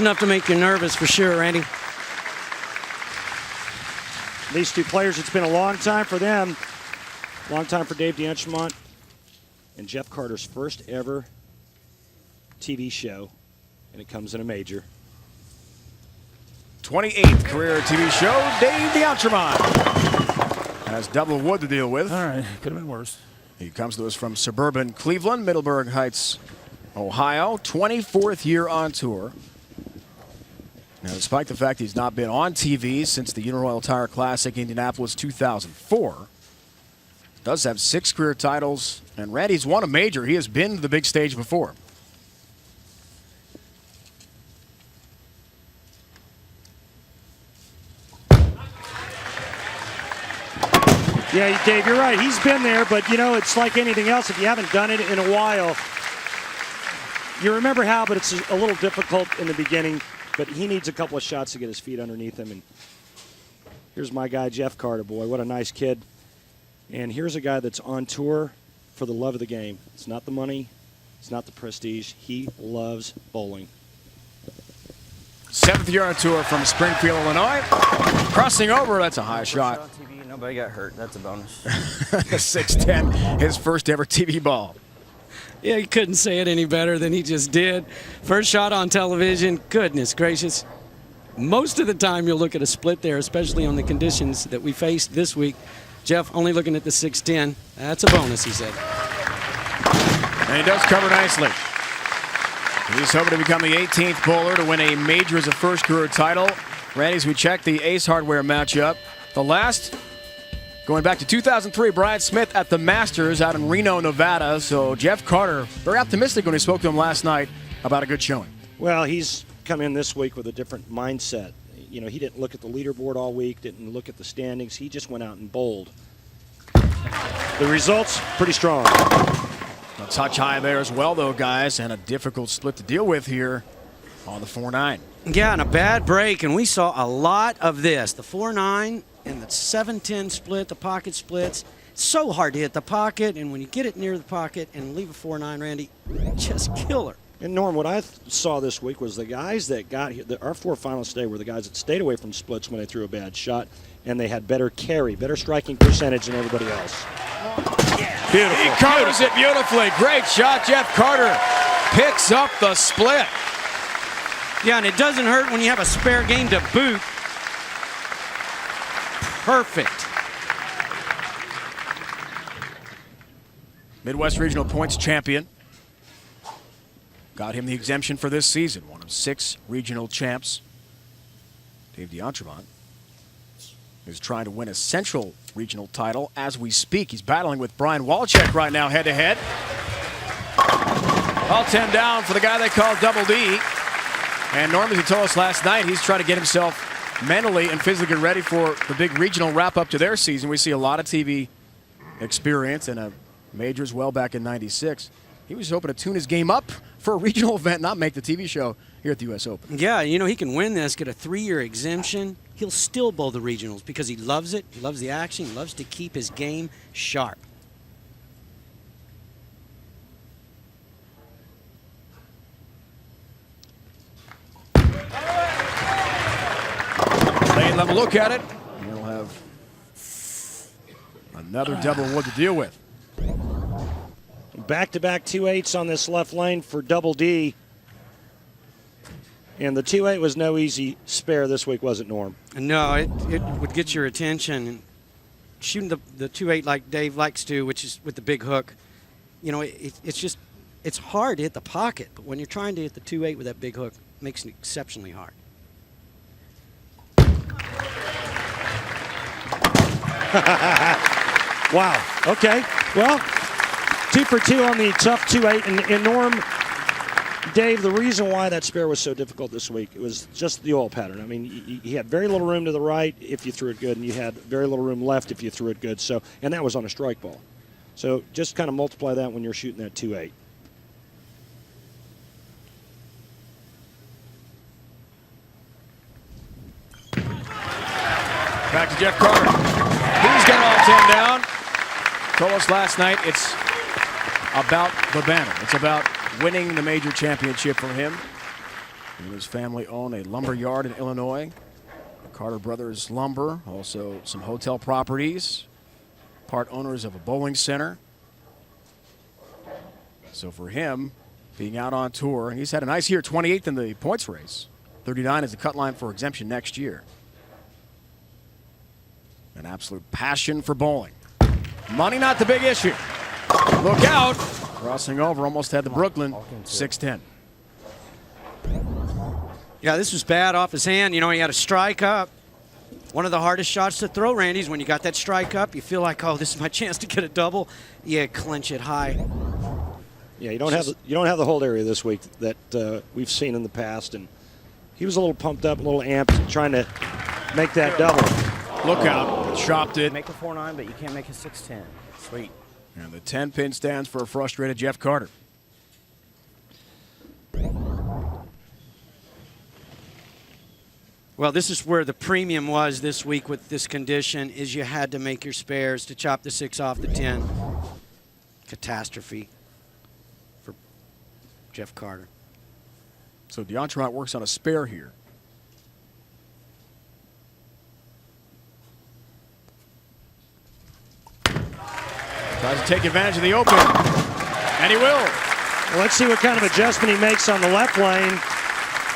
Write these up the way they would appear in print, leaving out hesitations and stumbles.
enough to make you nervous for sure, Randy. These two players, it's been a long time for them. Long time for Dave DeAntremont and Jeff Carter's first ever TV show, and it comes in a major. 28th career TV show, Dave DeAntremont has double wood to deal with. All right, could have been worse. He comes to us from suburban Cleveland, Middleburg Heights, Ohio. 24th year on tour. Now, despite the fact he's not been on TV since the Uniroyal Tire Classic, Indianapolis 2004, does have 6 career titles, and Randy's won a major. He has been to the big stage before. Yeah, Dave, you're right. He's been there, but, you know, it's like anything else. If you haven't done it in a while, you remember how, but it's a little difficult in the beginning. But he needs a couple of shots to get his feet underneath him. And here's my guy, Jeff Carter, boy. What a nice kid. And here's a guy that's on tour for the love of the game. It's not the money. It's not the prestige. He loves bowling. 7th year on tour from Springfield, Illinois. Crossing over, that's a high shot. On TV, nobody got hurt. That's a bonus. 6'10", his first ever TV ball. Yeah, he couldn't say it any better than he just did. First shot on television, goodness gracious. Most of the time you'll look at a split there, especially on the conditions that we faced this week. Jeff only looking at the 6'10". That's a bonus, he said. And he does cover nicely. He's hoping to become the 18th bowler to win a major as a first career title. Randy, as we check the Ace Hardware matchup, the last going back to 2003, Brian Smith at the Masters out in Reno, Nevada. So Jeff Carter, very optimistic when he spoke to him last night about a good showing. Well, he's come in this week with a different mindset. You know, he didn't look at the leaderboard all week, didn't look at the standings. He just went out and bowled. The results, pretty strong. A touch high there as well, though, guys, and a difficult split to deal with here on the 4-9. Yeah, and a bad break, and we saw a lot of this. The 4-9 and the 7-10 split, the pocket splits. It's so hard to hit the pocket, and when you get it near the pocket and leave a 4-9, Randy, just killer. And Norm, what I saw this week was the guys that got here, our 4 finalists today were the guys that stayed away from splits when they threw a bad shot, and they had better carry, better striking percentage than everybody else. Yeah. Beautiful. He covers it beautifully. Great shot. Jeff Carter picks up the split. Yeah, and it doesn't hurt when you have a spare game to boot. Perfect. Midwest Regional Points champion. Got him the exemption for this season. One of 6 regional champs. Dave DeAntremont is trying to win a Central Regional title as we speak. He's battling with Brian Walczak right now head-to-head. All 10 down for the guy they call Double D. And Norm, as he told us last night, he's trying to get himself mentally and physically ready for the big regional wrap-up to their season. We see a lot of TV experience and a major as well back in '96. He was hoping to tune his game up for a regional event, not make the TV show here at the U.S. Open. Yeah, you know, he can win this, get a 3-year exemption. He'll still bowl the regionals because he loves it. He loves the action. He loves to keep his game sharp. Lane level look at it. And he'll have another double wood to deal with. Back-to-back 2-8s on this left lane for Double D. And the 2-8 was no easy spare this week, was it, Norm? No, it would get your attention. Shooting the 2-8 like Dave likes to, which is with the big hook, you know, it's hard to hit the pocket. But when you're trying to hit the 2-8 with that big hook, it makes it exceptionally hard. Wow. Okay. Well, 2 for 2 on the tough 2-8. And Norm, Dave, the reason why that spare was so difficult this week, it was just the oil pattern. I mean, you had very little room to the right if you threw it good, and you had very little room left if you threw it good. So, and that was on a strike ball. So just kind of multiply that when you're shooting that 2-8. Back to Jeff Carter. He's got all 10 down. Told us last night it's about the banner. It's about winning the major championship for him. And his family own a lumber yard in Illinois. Carter Brothers Lumber, also some hotel properties, part owners of a bowling center. So for him, being out on tour, he's had a nice year, 28th in the points race. 39 is the cut line for exemption next year. An absolute passion for bowling. Money not the big issue. Look out. Crossing over, almost had the Brooklyn 6-10. Yeah, this was bad off his hand. You know, he had a strike up. One of the hardest shots to throw, Randy, is when you got that strike up, you feel like, oh, this is my chance to get a double. You clinch it high. Yeah, you don't have the hold area this week that we've seen in the past, and he was a little pumped up, a little amped, trying to make that double. Look out, chopped it. Make a 4-9, but you can't make a 6-10. Sweet. And the 10-pin stands for a frustrated Jeff Carter. Well, this is where the premium was this week with this condition, is you had to make your spares to chop the 6 off the 10. Catastrophe for Jeff Carter. So DeEntremont works on a spare here. Tries to take advantage of the open, and he will. Well, let's see what kind of adjustment he makes on the left lane.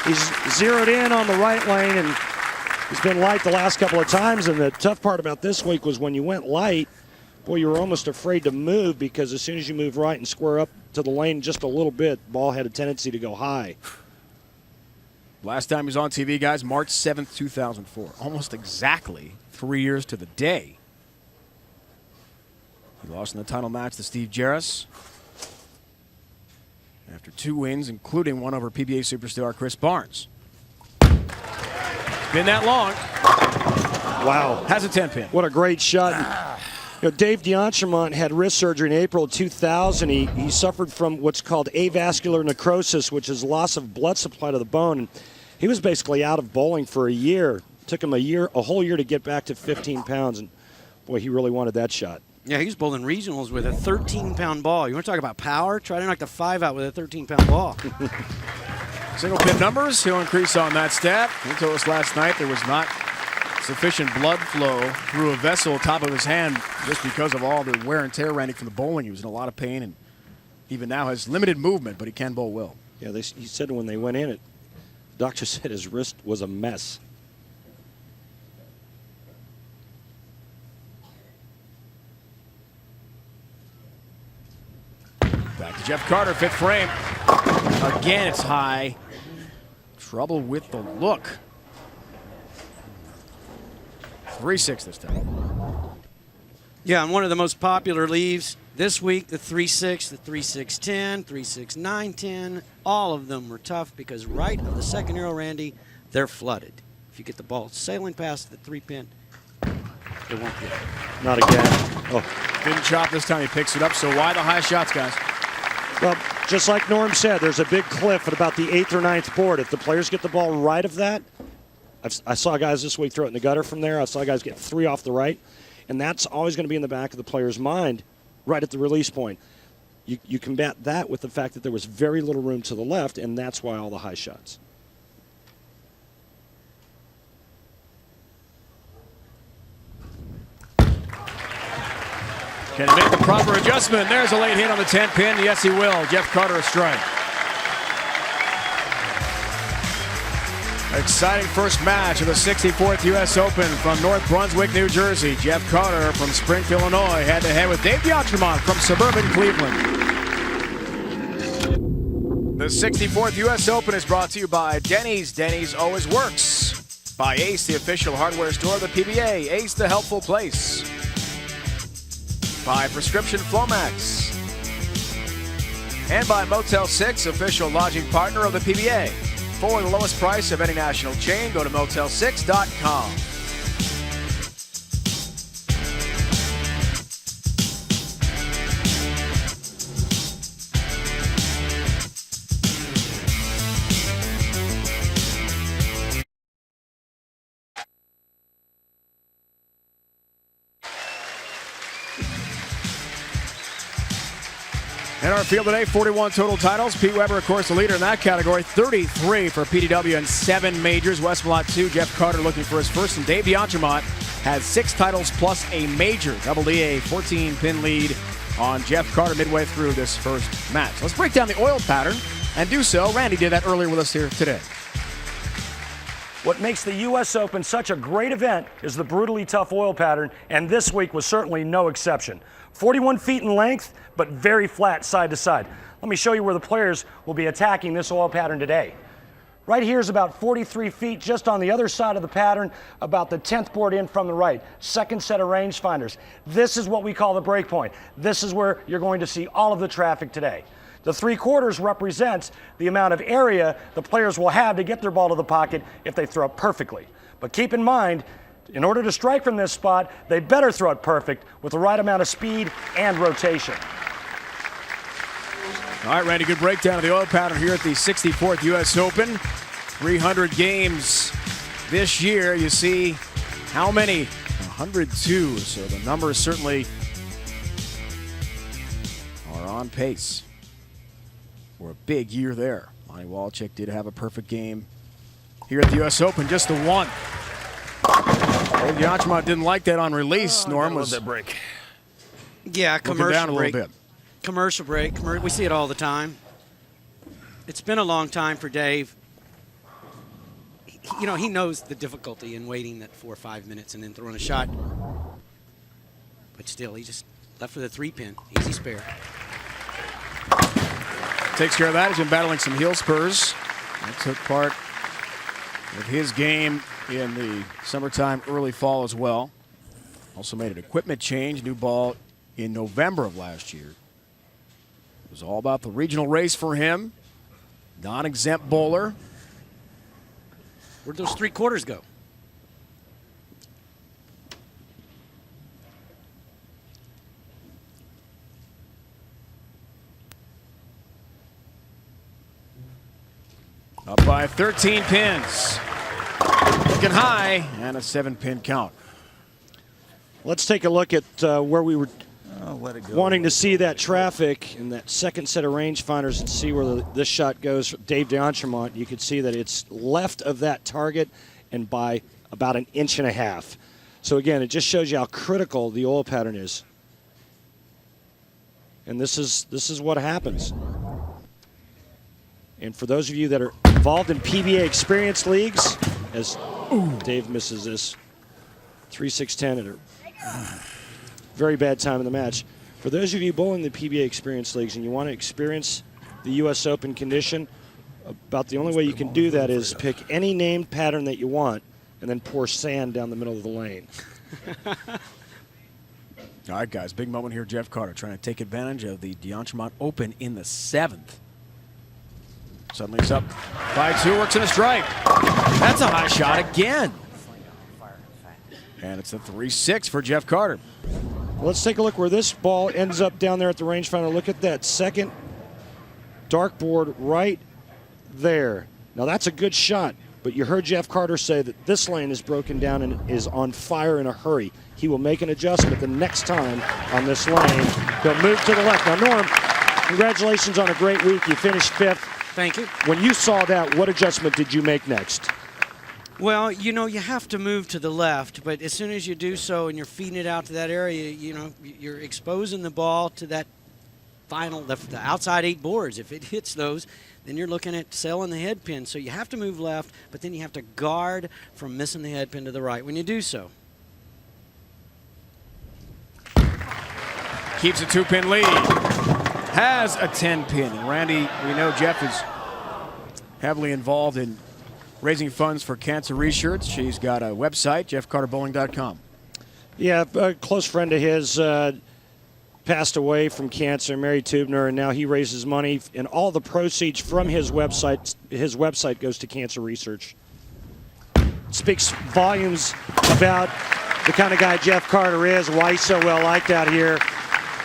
He's zeroed in on the right lane, and he's been light the last couple of times. And the tough part about this week was when you went light, boy, you were almost afraid to move, because as soon as you move right and square up to the lane just a little bit, ball had a tendency to go high. Last time he was on TV, guys, March 7th, 2004. Almost exactly 3 years to the day. He lost in the title match to Steve Jarris after 2 wins, including one over PBA superstar Chris Barnes. Been that long. Wow. Has a 10-pin. What a great shot. You know, Dave DeEntremont had wrist surgery in April of 2000. He suffered from what's called avascular necrosis, which is loss of blood supply to the bone. And he was basically out of bowling for a year. Took him a whole year to get back to 15 pounds. And boy, he really wanted that shot. Yeah, he was bowling regionals with a 13-pound ball. You want to talk about power? Try to knock the 5 out with a 13-pound ball. Single pin numbers, he'll increase on that stat. He told us last night there was not sufficient blood flow through a vessel top of his hand just because of all the wear and tear, Randy, from the bowling. He was in a lot of pain, and even now has limited movement, but he can bowl well. Yeah, he said when they went in, the doctor said his wrist was a mess. Back to Jeff Carter, 5th frame. Again, it's high. Trouble with the look. 3-6 this time. Yeah, and one of the most popular leaves this week, the 3-6, the 3-6-10, 3-6-9-10. All of them were tough because right of the second arrow, Randy, they're flooded. If you get the ball sailing past the 3-pin, it won't get it. Not again. Oh. Didn't chop this time, he picks it up. So why the high shots, guys? Well, just like Norm said, there's a big cliff at about the 8th or 9th board. If the players get the ball right of that, I saw guys this week throw it in the gutter from there. I saw guys get 3 off the right. And that's always going to be in the back of the player's mind right at the release point. You combat that with the fact that there was very little room to the left, and that's why all the high shots. Can he make the proper adjustment? There's a late hit on the 10-pin. Yes, he will. Jeff Carter a strike. Exciting first match of the 64th U.S. Open from North Brunswick, New Jersey. Jeff Carter from Springfield, Illinois, head-to-head with Dave DeEntremont from suburban Cleveland. The 64th U.S. Open is brought to you by Denny's. Denny's always works. By Ace, the official hardware store of the PBA. Ace, the helpful place. By Prescription Flomax. And by Motel 6, official lodging partner of the PBA. For the lowest price of any national chain, go to Motel6.com. In our field today, 41 total titles. Pete Weber, of course, the leader in that category. 33 for PDW and 7 majors. Wes Malott 2. Jeff Carter looking for his first. And Dave DeAntremont has 6 titles plus a major. Double D, a 14-pin lead on Jeff Carter midway through this first match. Let's break down the oil pattern and do so. Randy did that earlier with us here today. What makes the U.S. Open such a great event is the brutally tough oil pattern, and this week was certainly no exception. 41 feet in length, but very flat side to side. Let me show you where the players will be attacking this oil pattern today. Right here is about 43 feet just on the other side of the pattern, about the 10th board in from the right. Second set of rangefinders. This is what we call the break point. This is where you're going to see all of the traffic today. The 3/4 represents the amount of area the players will have to get their ball to the pocket if they throw it perfectly. But keep in mind, in order to strike from this spot, they better throw it perfect with the right amount of speed and rotation. All right, Randy, good breakdown of the oil pattern here at the 64th U.S. Open. 300 games this year. You see how many? 102. So the numbers certainly are on pace for a big year there. Lonnie Walczyk did have a perfect game here at the U.S. Open, just the one. Dave DeAntremont didn't like that on release. Norm was that break. Yeah, looking commercial down a break. little bit. Commercial break. We see it all the time. It's been a long time for Dave. You know, he knows the difficulty in waiting that 4 or 5 minutes and then throwing a shot. But still, he just left for the 3-pin. Easy spare. Takes care of that. He's been battling some heel spurs. That took part of his game in the summertime, early fall as well. Also made an equipment change, new ball in November of last year. It was all about the regional race for him. Non-exempt bowler. Where'd those 3/4 go? Up by 13 pins. Looking high, and a 7-pin count. Let's take a look at where we were wanting to see that traffic in that second set of rangefinders and see where this shot goes. Dave DeAntremont, you could see that it's left of that target and by about 1.5 inches. So again, it just shows you how critical the oil pattern is. And this is what happens. And for those of you that are involved in PBA experience leagues, as Dave misses this 3-6-10 at a very bad time in the match. For those of you bowling the PBA experience leagues and you want to experience the U.S. Open condition, about the only way you can do that is pick any named pattern that you want and then pour sand down the middle of the lane. All right, guys, big moment here. Jeff Carter trying to take advantage of the DeAntremont Open in the 7th. Suddenly it's up by 2, works in a strike. That's a high shot again. And it's a 3-6 for Jeff Carter. Let's take a look where this ball ends up down there at the rangefinder. Look at that second dartboard right there. Now that's a good shot, but you heard Jeff Carter say that this lane is broken down and is on fire in a hurry. He will make an adjustment the next time on this lane. He'll move to the left. Now, Norm, congratulations on a great week. You finished 5th. Thank you. When you saw that, what adjustment did you make next? Well, you know, you have to move to the left, but as soon as you do so and you're feeding it out to that area, you know, you're exposing the ball to that final, the outside 8 boards. If it hits those, then you're looking at selling the head pin. So you have to move left, but then you have to guard from missing the head pin to the right when you do so. Keeps a 2-pin lead. Has a 10-pin. And Randy, we know Jeff is heavily involved in raising funds for cancer research. She's got a website, jeffcarterbowling.com. Yeah, a close friend of his passed away from cancer, Mary Tubner, and now he raises money, and all the proceeds from his website goes to cancer research. It speaks volumes about the kind of guy Jeff Carter is, why he's so well liked out here.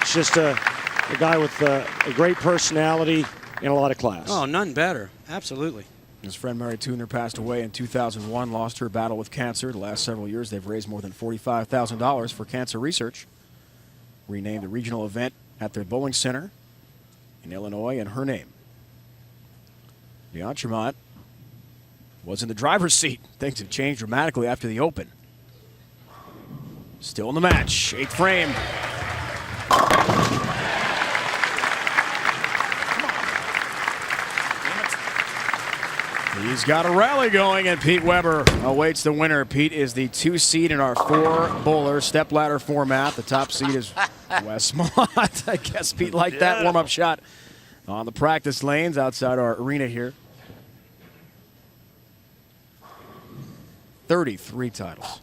It's just a guy with a great personality and a lot of class. Oh, none better. Absolutely. His friend Mary Tubner passed away in 2001, lost her battle with cancer. The last several years, they've raised more than $45,000 for cancer research. Renamed the regional event at their bowling center. in Illinois and her name. D'Entremont was in the driver's seat. Things have changed dramatically after the Open. Still in the match. 8th frame. He's got a rally going, and Pete Weber awaits the winner. Pete is the 2 seed in our 4-bowler stepladder format. The top seed is Wes Mott. I guess Pete liked that warm-up shot on the practice lanes outside our arena here. 33 titles.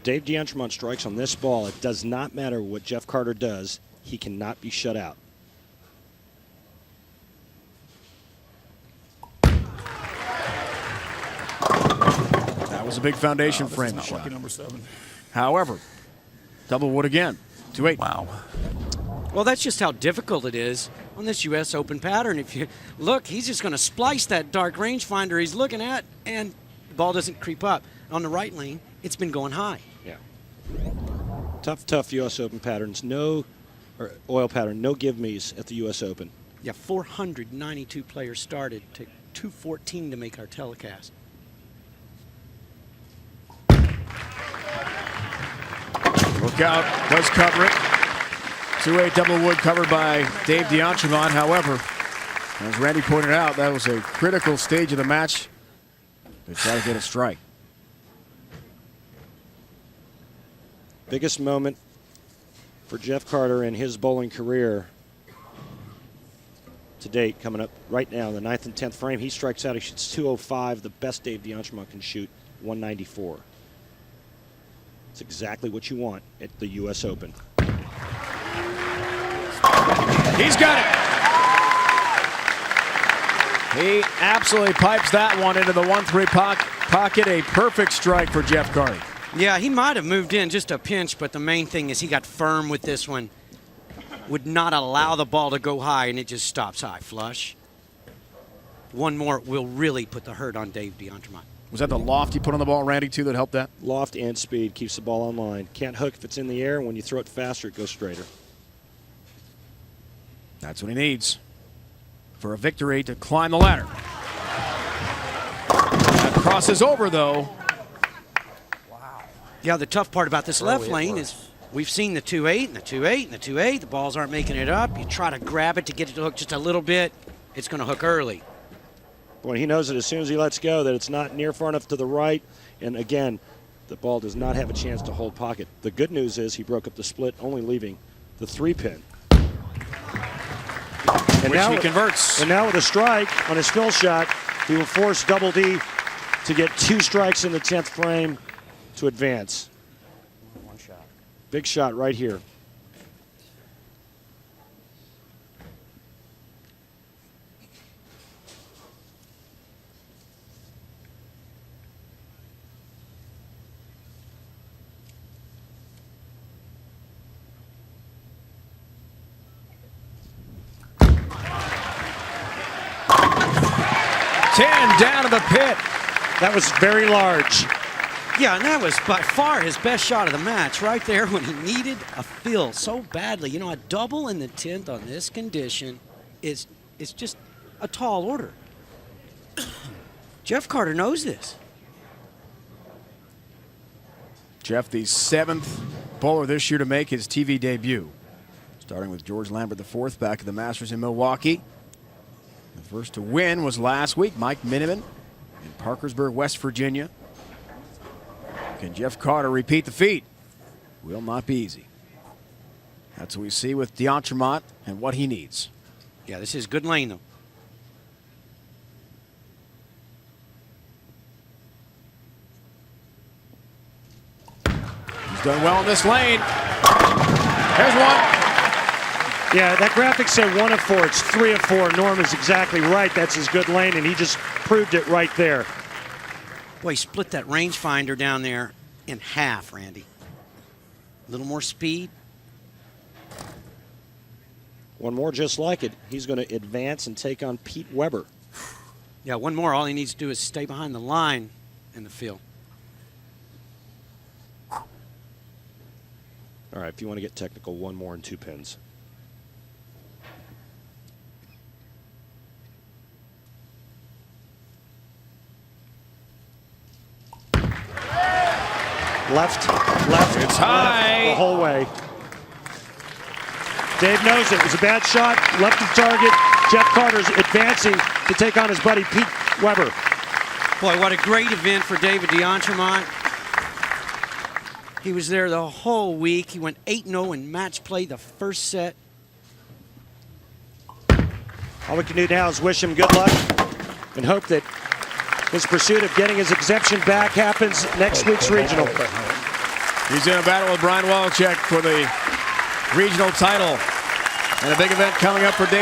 Dave D'Entremont strikes on this ball. It does not matter what Jeff Carter does. He cannot be shut out. That was a big foundation frame shot. Lucky number 7. However, double wood again. 2-8. Wow. Well, that's just how difficult it is on this U.S. Open pattern. If you look, he's just going to splice that dark rangefinder he's looking at, and the ball doesn't creep up. On the right lane, it's been going high. Yeah. Tough U.S. Open patterns. No, or oil pattern. No give-me's at the U.S. Open. Yeah, 492 players started. Took 214 to make our telecast. Look out, does cover it. 2-8 double wood covered by Dave D'Entremont. However, as Randy pointed out, that was a critical stage of the match to try to get a strike. Biggest moment for Jeff Carter in his bowling career to date, coming up right now in the 9th and 10th frame. He strikes out, he shoots 205. The best Dave D'Entremont can shoot 194. It's exactly what you want at the U.S. Open. He's got it. He absolutely pipes that one into the 1-3 pocket. A perfect strike for Jeff Carter. Yeah, he might have moved in just a pinch, but the main thing is he got firm with this one. Would not allow the ball to go high, and it just stops high flush. One more will really put the hurt on Dave D'Entremont. Was that the loft you put on the ball, Randy, too, that helped that? Loft and speed keeps the ball on line. Can't hook if it's in the air. When you throw it faster, it goes straighter. That's what he needs for a victory to climb the ladder. That crosses over, though. Yeah, the tough part about this left lane is we've seen the 2-8 and the 2-8 and the 2-8. The balls aren't making it up. You try to grab it to get it to hook just a little bit, it's going to hook early. Boy, he knows that as soon as he lets go that it's not near far enough to the right. And again, the ball does not have a chance to hold pocket. The good news is he broke up the split, only leaving the 3-pin. And Which now he converts. And now with a strike on his fill shot, he will force Double D to get 2 strikes in the 10th frame to advance. One shot. Big shot right here. Down to the pit. That was very large. Yeah, and that was by far his best shot of the match right there when he needed a fill so badly. You know, a double in the 10th on this condition is just a tall order. Jeff Carter knows this. Jeff, the 7th bowler this year to make his TV debut. Starting with George Lambert IV back at the Masters in Milwaukee. The first to win was last week, Mike Miniman in Parkersburg, West Virginia. Can Jeff Carter repeat the feat? Will not be easy. That's what we see with D'Entremont and what he needs. Yeah, this is good lane, though. He's done well in this lane. There's one. Yeah, that graphic said 1 of 4. It's 3 of 4. Norm is exactly right. That's his good lane, and he just proved it right there. Boy, he split that rangefinder down there in half, Randy. A little more speed. One more just like it. He's going to advance and take on Pete Weber. Yeah, one more. All he needs to do is stay behind the line in the field. All right, if you want to get technical, 1 more and 2 pins. Left. It's high. Left the whole way. Dave knows it. It was a bad shot. Left of target. Jeff Carter's advancing to take on his buddy Pete Weber. Boy, what a great event for David DeEntremont. He was there the whole week. He went 8-0 in match play the first set. All we can do now is wish him good luck and hope that his pursuit of getting his exemption back happens next week's regional. He's in a battle with Brian Walczak for the regional title. And a big event coming up for Dave.